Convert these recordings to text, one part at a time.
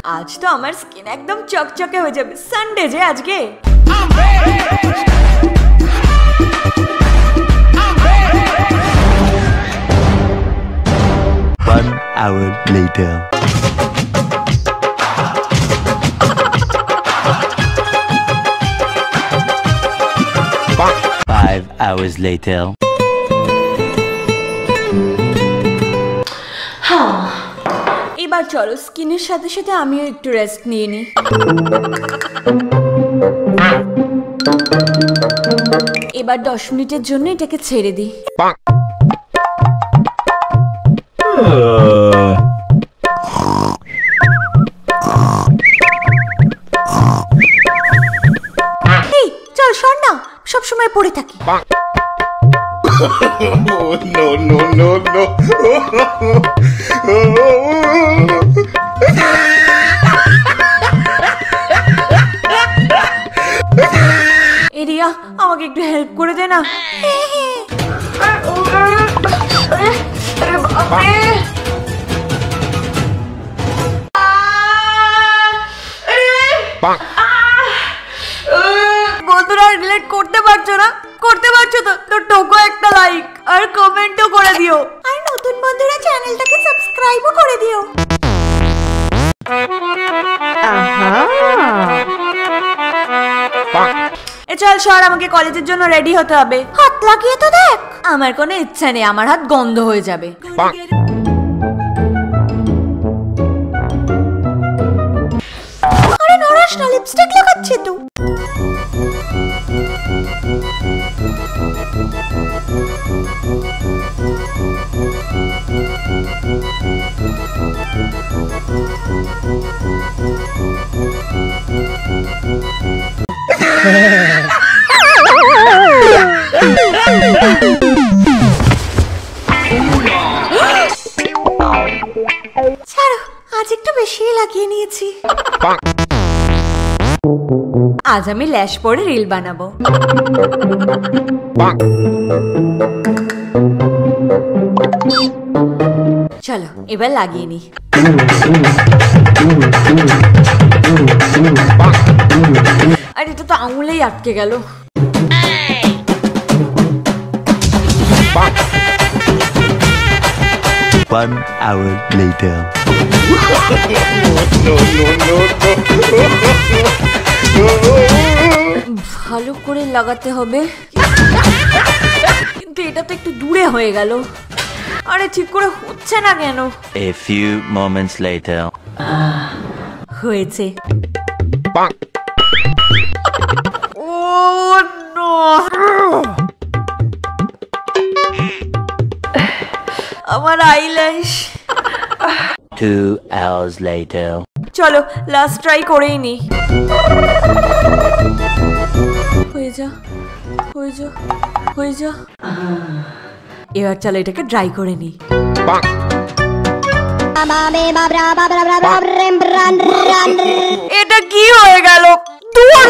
আজ তো আমার স্কিন একদম চকচকে হয়ে যাবে, সানডে যে আজকে। One hour later. 5 hours later. হ্যাঁ, এবার চলো স্কিনের সাথে সাথে আমিও একটু রেস্ট নিয়ে নিই। এবার 10 মিনিটের জন্য এটাকে ছেড়ে দিই। এই চল সর না, সবসময় পড়ে থাকি। No, no, no, no. Area, আমাকে একটু হেল্প করে দে না। বন্ধুরা রিলেট করতে পারছো না? করতে পারছো তো? তো টোকো একটা লাইক আর কমেন্টও করে দিও, আর নতুন বন্ধুরা চ্যানেলটাকে সাবস্ক্রাইবও করে দিও। চল সর, আমাকে কলেজের জন্য রেডি হতে হবে। হাত লাগিয়ে তো দেখ। আমার কোনো ইচ্ছা নেই, আমার হাত গন্ধ হয়ে যাবে। আরে নরাস না, লিপস্টিক লাগাচ্ছে তো। ছাড়ো, আজ একটু বেশি লাগিয়ে নিয়েছি। আজ আমি ল্যাশ পরে রিল বানাবো। চলো এবার লাগিয়ে নি। আর এটা তো আঙুলেই আটকে গেল। One hour later. No, no, no, no. ভালো করে লাগাতে হবে, কিন্তু এটা তো একটু দূরে হয়ে গেল। আরে ঠিক করে হচ্ছে না কেন? A few moments later. হয়েছে। ও নো, আমার আইল্যাশ। 2 hours later. চলো লাস্ট ট্রাই করেই নি। হয়ে যা, হয়ে যা, হয়ে যা। এবার চলো এটাকে ড্রাই করে নি। এটা কি হয়ে গেল? দূর,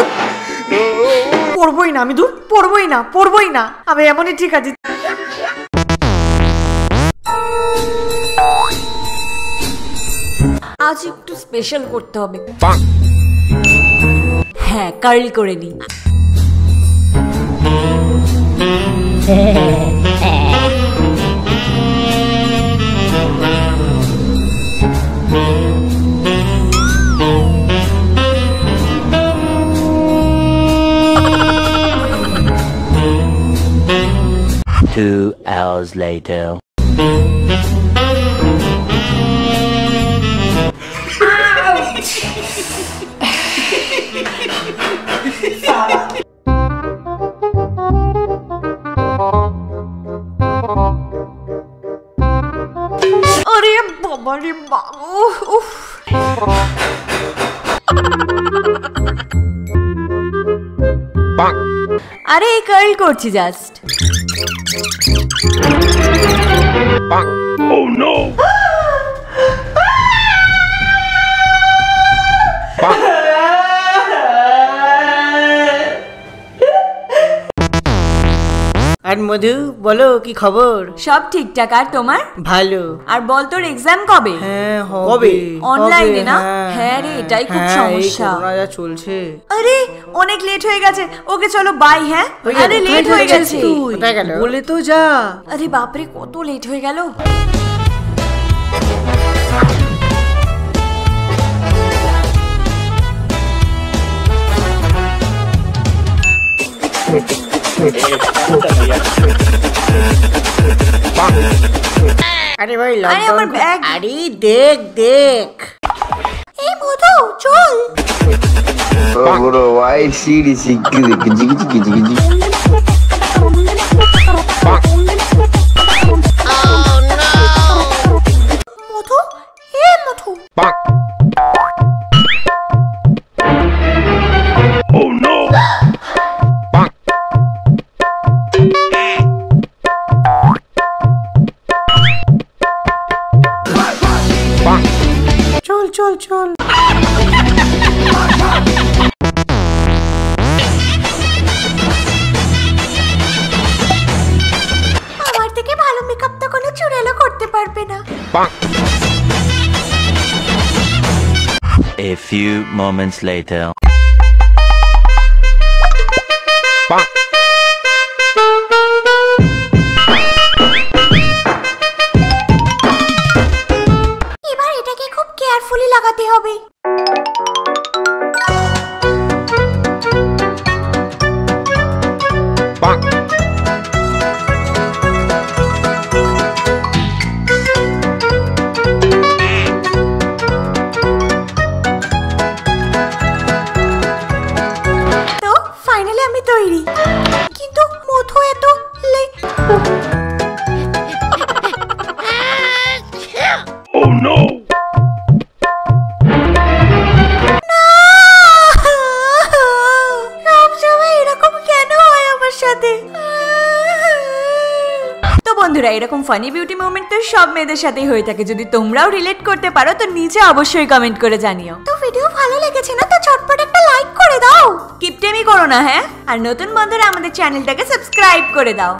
পড়বই না আমি, দূর পড়বই না, পড়বই না আমি, এমনই ঠিক আছে। আজ একটু স্পেশাল করতে হবে। হ্যাঁ, কার্ল করে নি। Two hours later. আরে বাবা রে বাবা, উফ। আরে কার্ল করছি জাস্ট। Oh no! আর মধু বলো কি খবর? সব ঠিকঠাক, আর তোমার? ভালো। আর বল তোর এক্সাম কবে? হ্যাঁ কবে? অনলাইনে না? হ্যাঁ রে, এটাই খুব সমস্যা। করোনা যা চলছে। আরে অনেক লেট হয়ে গেছে, ওকে চলো বাই। হ্যাঁ আরে লেট হয়ে গেছে। কোথায় গেল? বলে তো যা। আরে বাপরে কত লেট হয়ে গেল। আরে ভাই আরে আমার ব্যাগ। আরে দেখ দেখ। এই মধু চল। Oh, bro, why serious? মধু এ মধু। চল চল চল। আমার থেকে ভালো মেকআপ তো কোনো চুড়েলও করতে পারবে না। A few moments later. এবার এটাকে খুব কেয়ারফুলি লাগাতে হবে। তো ফাইনালি আমি তৈরি, কিন্তু মধু এত লেট। সবসময় এরকম কেন হয় আমার সাথে? তো বন্ধুরা, এরকম ফানি বিউটি মোমেন্ট তো সব মেয়েদের সাথেই হয়ে থাকে। যদি তোমরাও রিলেট করতে পারো তো নিচে অবশ্যই কমেন্ট করে জানিও। তো ভিডিও ভালো লেগেছে না তো ঝটপট একটা লাইক করে দাও। কিপটেমি করো না, হ্যাঁ? আর নতুন বন্ধুরা আমাদের চ্যানেলটাকে সাবস্ক্রাইব করে দাও।